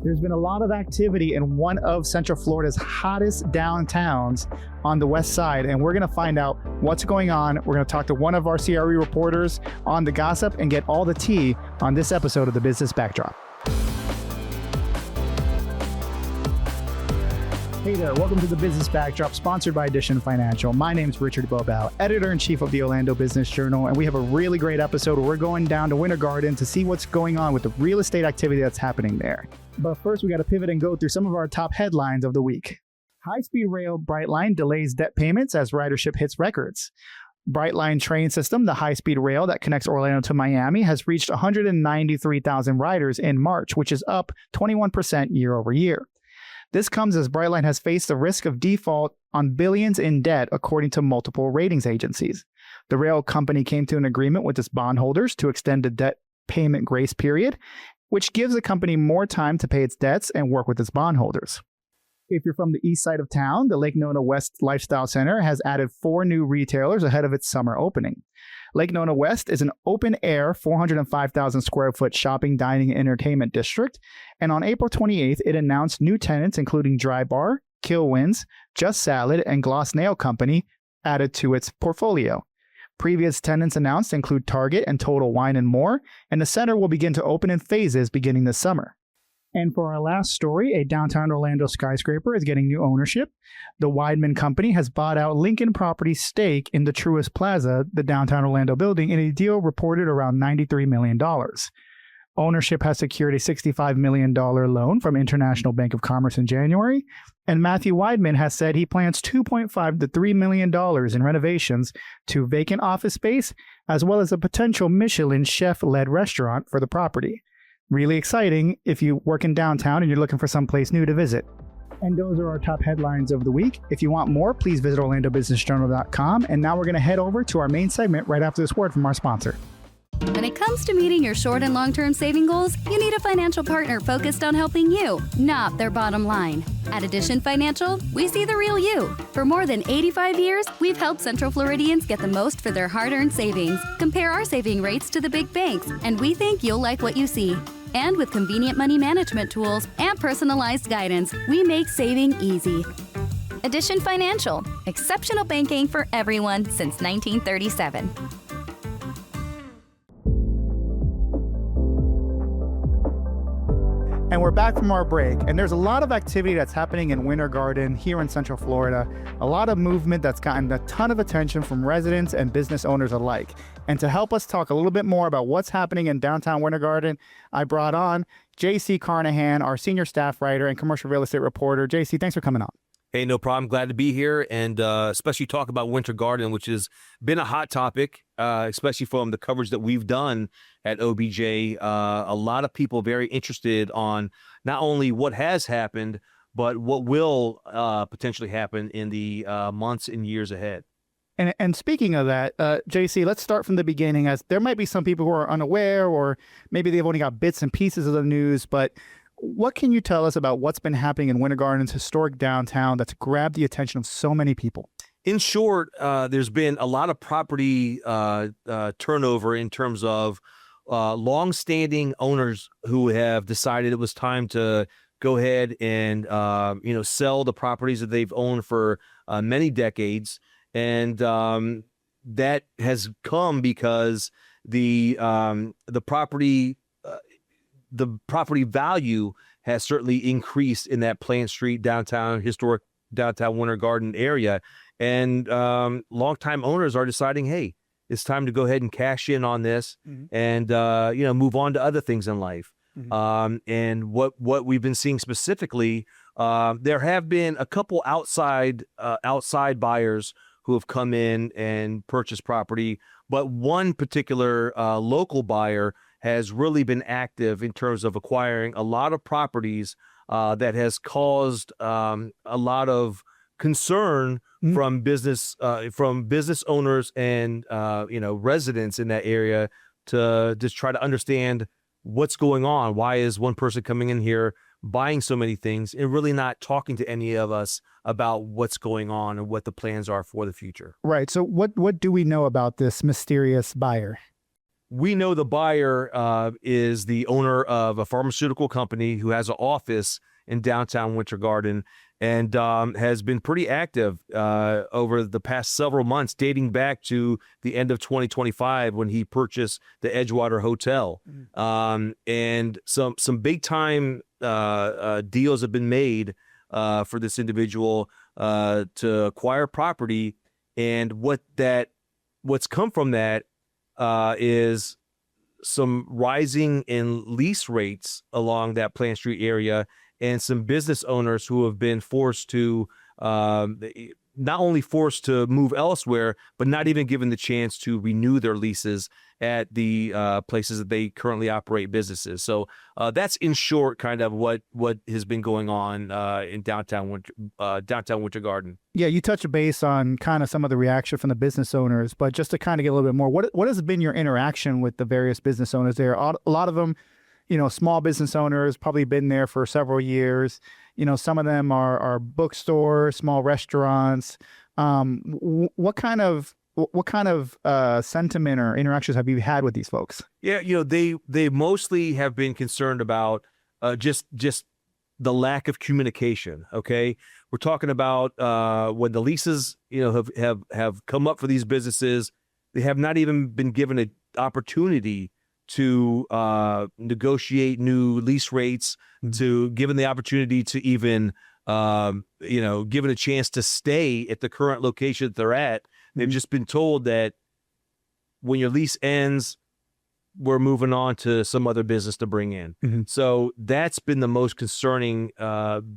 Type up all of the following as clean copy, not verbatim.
There's been a lot of activity in one of Central Florida's hottest downtowns on the west side, and we're going to find out what's going on. We're going to talk to one of our CRE reporters on the gossip and get all the tea on this episode of The Business Backdrop. Hey there, welcome to The Business Backdrop, sponsored by Edition Financial. My name's Richard Bobow, editor-in-chief of the Orlando Business Journal, and we have a really great episode where we're going down to Winter Garden to see what's going on with the real estate activity that's happening there. But first, we got to pivot and go through some of our top headlines of the week. High-speed rail Brightline delays debt payments as ridership hits records. Brightline train system, the high-speed rail that connects Orlando to Miami, has reached 193,000 riders in March, which is up 21% year over year. This comes as Brightline has faced the risk of default on billions in debt, according to multiple ratings agencies. The rail company came to an agreement with its bondholders to extend the debt payment grace period, which gives the company more time to pay its debts and work with its bondholders. If you're from the east side of town, the Lake Nona West Lifestyle Center has added 4 new retailers ahead of its summer opening. Lake Nona West is an open-air, 405,000 square foot shopping, dining, and entertainment district, and on April 28th, it announced new tenants including Dry Bar, Kilwins, Just Salad, and Gloss Nail Company added to its portfolio. Previous tenants announced include Target and Total Wine & More, and the center will begin to open in phases beginning this summer. And for our last story, a downtown Orlando skyscraper is getting new ownership. The Weidman Company has bought out Lincoln Properties' stake in the Truist Plaza, the downtown Orlando building, in a deal reported around $93 million. Ownership has secured a $65 million loan from International Bank of Commerce in January, and Matthew Weidman has said he plans $2.5 to $3 million in renovations to vacant office space, as well as a potential Michelin chef-led restaurant for the property. Really exciting if you work in downtown and you're looking for someplace new to visit. And those are our top headlines of the week. If you want more, please visit orlandobusinessjournal.com. And now we're going to head over to our main segment right after this word from our sponsor. When it comes to meeting your short and long-term saving goals, you need a financial partner focused on helping you, not their bottom line. At Edition Financial, we see the real you. For more than 85 years, we've helped Central Floridians get the most for their hard-earned savings. Compare our saving rates to the big banks, and we think you'll like what you see. And with convenient money management tools and personalized guidance, we make saving easy. Edition Financial, exceptional banking for everyone since 1937. And we're back from our break, and there's a lot of activity that's happening in Winter Garden here in Central Florida, a lot of movement that's gotten a ton of attention from residents and business owners alike. And to help us talk a little bit more about what's happening in downtown Winter Garden, I brought on JC Carnahan, our senior staff writer and commercial real estate reporter. JC, thanks for coming on. Hey, no problem. Glad to be here, and especially talk about Winter Garden, which has been a hot topic, especially from the coverage that we've done at OBJ. A lot of people very interested on not only what has happened, but what will potentially happen in the months and years ahead. And speaking of that, JC, let's start from the beginning, as there might be some people who are unaware, or maybe they've only got bits and pieces of the news, but what can you tell us about what's been happening in Winter Garden's historic downtown that's grabbed the attention of so many people? In short, there's been a lot of property turnover in terms of long-standing owners who have decided it was time to go ahead and sell the properties that they've owned for many decades, and that has come because the property value has certainly increased in that Plant Street historic downtown Winter Garden area. And longtime owners are deciding, hey, it's time to go ahead and cash in on this and, move on to other things in life. And what we've been seeing specifically, there have been a couple outside buyers who have come in and purchased property, but one particular local buyer has really been active in terms of acquiring a lot of properties that has caused a lot of concern from business owners and residents in that area, to just try to understand what's going on. Why is one person coming in here buying so many things and really not talking to any of us about what's going on and what the plans are for the future? Right. So what do we know about this mysterious buyer? we know the buyer is the owner of a pharmaceutical company who has an office in downtown Winter Garden, and has been pretty active over the past several months, dating back to the end of 2025 when he purchased the Edgewater Hotel. And some big time deals have been made for this individual to acquire property. And what's come from that is some rising in lease rates along that Plant Street area, and some business owners who have been forced to not only forced to move elsewhere, but not even given the chance to renew their leases at the places that they currently operate businesses. So that's in short kind of what has been going on in downtown Winter Garden. Yeah, you touched base on kind of some of the reaction from the business owners, but just to kind of get a little bit more, what has been your interaction with the various business owners there? A lot of them, small business owners, probably been there for several years. Some of them are bookstores, small restaurants. What kind of sentiment or interactions have you had with these folks? Yeah, they mostly have been concerned about just the lack of communication. Okay, we're talking about when the leases have come up for these businesses, they have not even been given an opportunity to negotiate new lease rates, to given the opportunity to even given a chance to stay at the current location that they're at. They've just been told that when your lease ends, we're moving on to some other business to bring in. So that's been the most concerning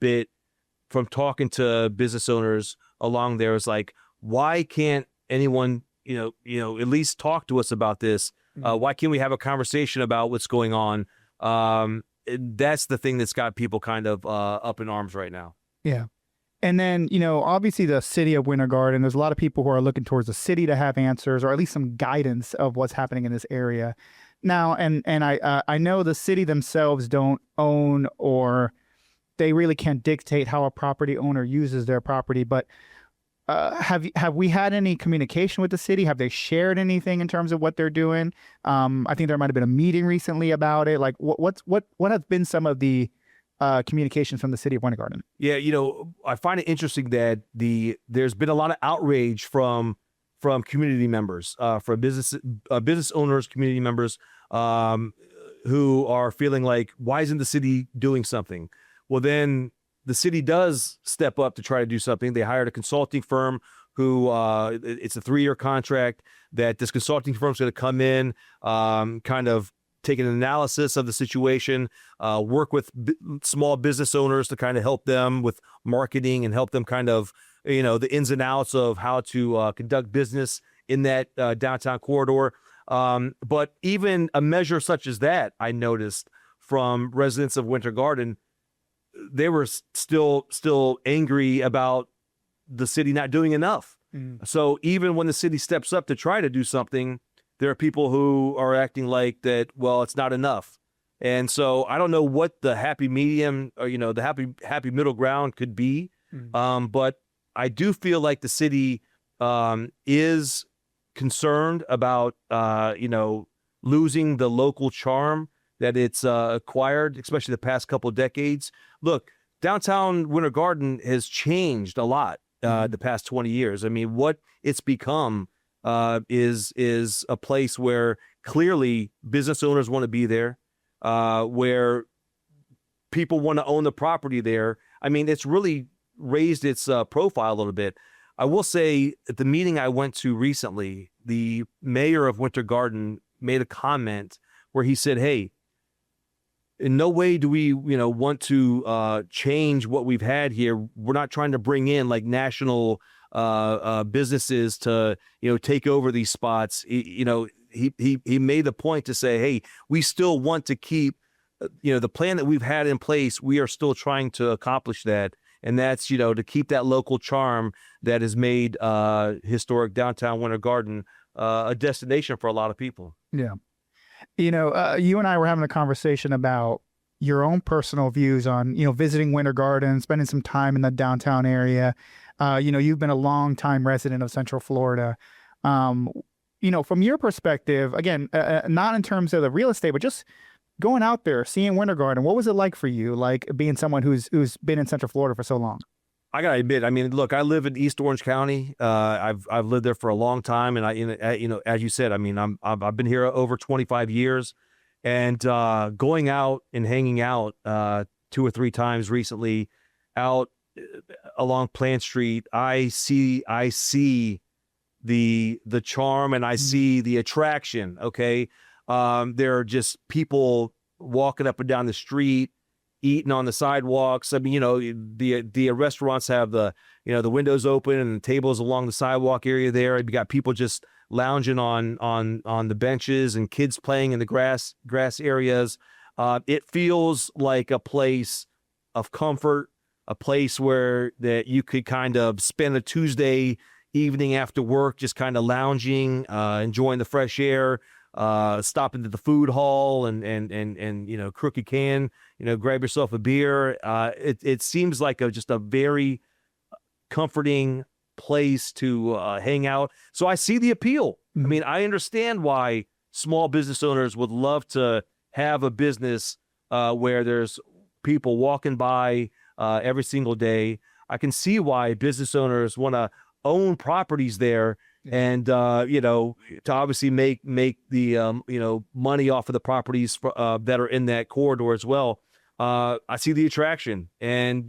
bit from talking to business owners along there. Is like, why can't anyone at least talk to us about this? Why can't we have a conversation about what's going on? That's the thing that's got people kind of up in arms right now. Yeah. And then, obviously the city of Winter Garden, there's a lot of people who are looking towards the city to have answers or at least some guidance of what's happening in this area. Now, and I know the city themselves don't own, or they really can't dictate how a property owner uses their property, but have we had any communication with the city? Have they shared anything in terms of what they're doing? I think there might have been a meeting recently about it. Like, what have been some of the communications from the city of Winter Garden? Yeah, I find it interesting that there's been a lot of outrage from community members, from business owners, community members, who are feeling like, why isn't the city doing something? Well, then the city does step up to try to do something. They hired a consulting firm who it's a 3-year contract that this consulting firm is going to come in, kind of take an analysis of the situation, work with small business owners to kind of help them with marketing and help them kind of, the ins and outs of how to conduct business in that downtown corridor. But even a measure such as that, I noticed from residents of Winter Garden, they were still angry about the city not doing enough. So even when the city steps up to try to do something, there are people who are acting like that, well, it's not enough. And so I don't know what the happy medium or, the happy middle ground could be. But I do feel like the city is concerned about, losing the local charm that it's acquired, especially the past couple of decades. Look, downtown Winter Garden has changed a lot the past 20 years. I mean, what it's become is a place where clearly business owners want to be there, where people want to own the property there. I mean, it's really raised its profile a little bit. I will say at the meeting I went to recently, the mayor of Winter Garden made a comment where he said, hey, in no way do we, want to change what we've had here. We're not trying to bring in like national businesses to, take over these spots. He made the point to say, hey, we still want to keep, the plan that we've had in place. We are still trying to accomplish that. And that's, to keep that local charm that has made historic downtown Winter Garden a destination for a lot of people. Yeah. You and I were having a conversation about your own personal views on, visiting Winter Garden, spending some time in the downtown area. You've been a long time resident of Central Florida. from your perspective, again, not in terms of the real estate, but just going out there, seeing Winter Garden, what was it like for you, like being someone who's been in Central Florida for so long? I gotta admit, I mean, look, I live in East Orange County. I've lived there for a long time, and as you said, I mean, I've been here over 25 years, and going out and hanging out 2 or 3 times recently, out along Plant Street, I see the charm, and I see the attraction. Okay, there are just people walking up and down the street, eating on the sidewalks. I mean, the restaurants have the windows open and the tables along the sidewalk area there. You got people just lounging on the benches and kids playing in the grass areas. It feels like a place of comfort, a place where that you could kind of spend a Tuesday evening after work, just kind of lounging, enjoying the fresh air, stopping at the food hall and Crooked can, grab yourself a beer. It seems like just a very comforting place to hang out. So I see the appeal. I mean, I understand why small business owners would love to have a business where there's people walking by every single day. I can see why business owners want to own properties there, and to obviously make the money off of the properties that are in that corridor as well. I see the attraction, and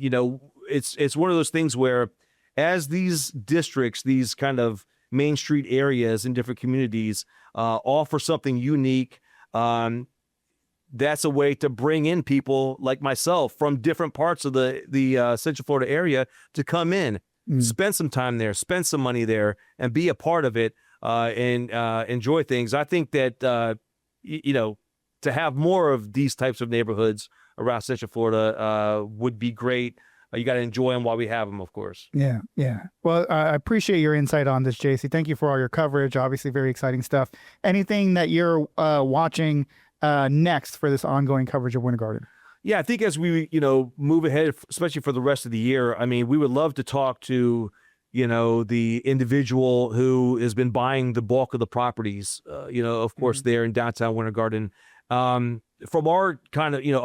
it's one of those things where, as these districts, these kind of Main Street areas in different communities offer something unique, that's a way to bring in people like myself from different parts of the Central Florida area to come in. Spend some time there, spend some money there, and be a part of it, and enjoy things. I think that to have more of these types of neighborhoods around Central Florida would be great. You got to enjoy them while we have them, of course. Yeah. Well, I appreciate your insight on this, JC. Thank you for all your coverage. Obviously, very exciting stuff. Anything that you're watching next for this ongoing coverage of Winter Garden? Yeah, I think as we, move ahead, especially for the rest of the year, I mean, we would love to talk to, the individual who has been buying the bulk of the properties, of course, there in downtown Winter Garden. From our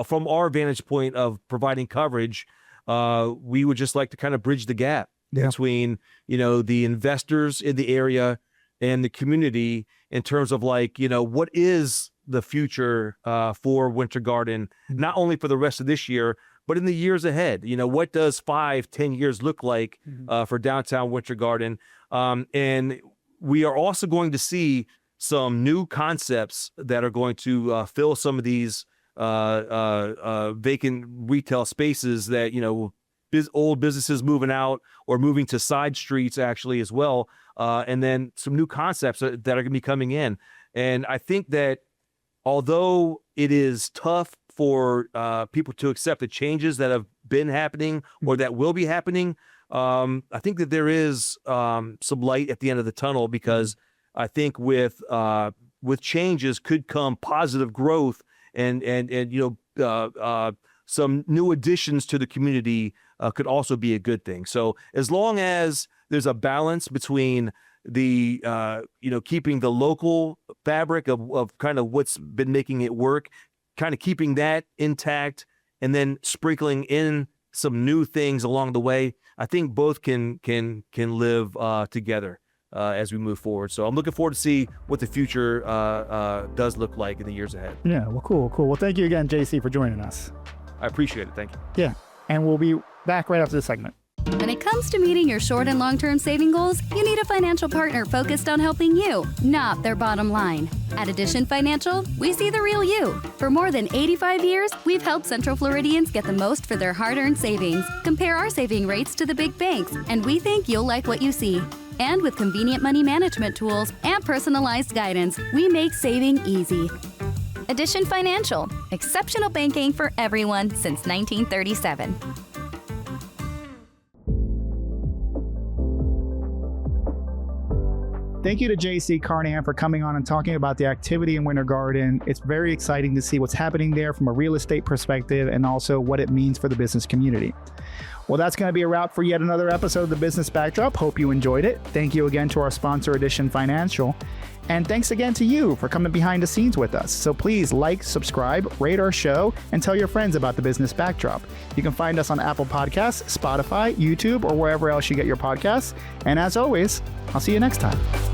from our vantage point of providing coverage, we would just like to kind of bridge the gap between, the investors in the area and the community in terms of what is the future for Winter Garden, not only for the rest of this year, but in the years ahead. What does 5-10 years look like for downtown Winter Garden? And we are also going to see some new concepts that are going to fill some of these vacant retail spaces that, old businesses moving out or moving to side streets actually as well. And then some new concepts that are going to be coming in. And I think that although it is tough for people to accept the changes that have been happening or that will be happening, I think that there is some light at the end of the tunnel, because I think with changes could come positive growth and some new additions to the community could also be a good thing. So as long as there's a balance between the keeping the local fabric of kind of what's been making it work, kind of keeping that intact, and then sprinkling in some new things along the way, I think both can live together as we move forward. So I'm looking forward to see what the future does look like in the years ahead. Yeah, well, cool. Well, thank you again, JC, for joining us. I appreciate it. Thank you. Yeah, and we'll be back right after this segment. When it comes to meeting your short and long-term saving goals, you need a financial partner focused on helping you, not their bottom line. At Addition Financial, we see the real you. For more than 85 years, we've helped Central Floridians get the most for their hard-earned savings. Compare our saving rates to the big banks, and we think you'll like what you see. And with convenient money management tools and personalized guidance, we make saving easy. Addition Financial, exceptional banking for everyone since 1937. Thank you to JC Carnahan for coming on and talking about the activity in Winter Garden. It's very exciting to see what's happening there from a real estate perspective and also what it means for the business community. Well, that's going to be a wrap for yet another episode of The Business Backdrop. Hope you enjoyed it. Thank you again to our sponsor, Addition Financial. And thanks again to you for coming behind the scenes with us. So please like, subscribe, rate our show, and tell your friends about the Business Backdrop. You can find us on Apple Podcasts, Spotify, YouTube, or wherever else you get your podcasts. And as always, I'll see you next time.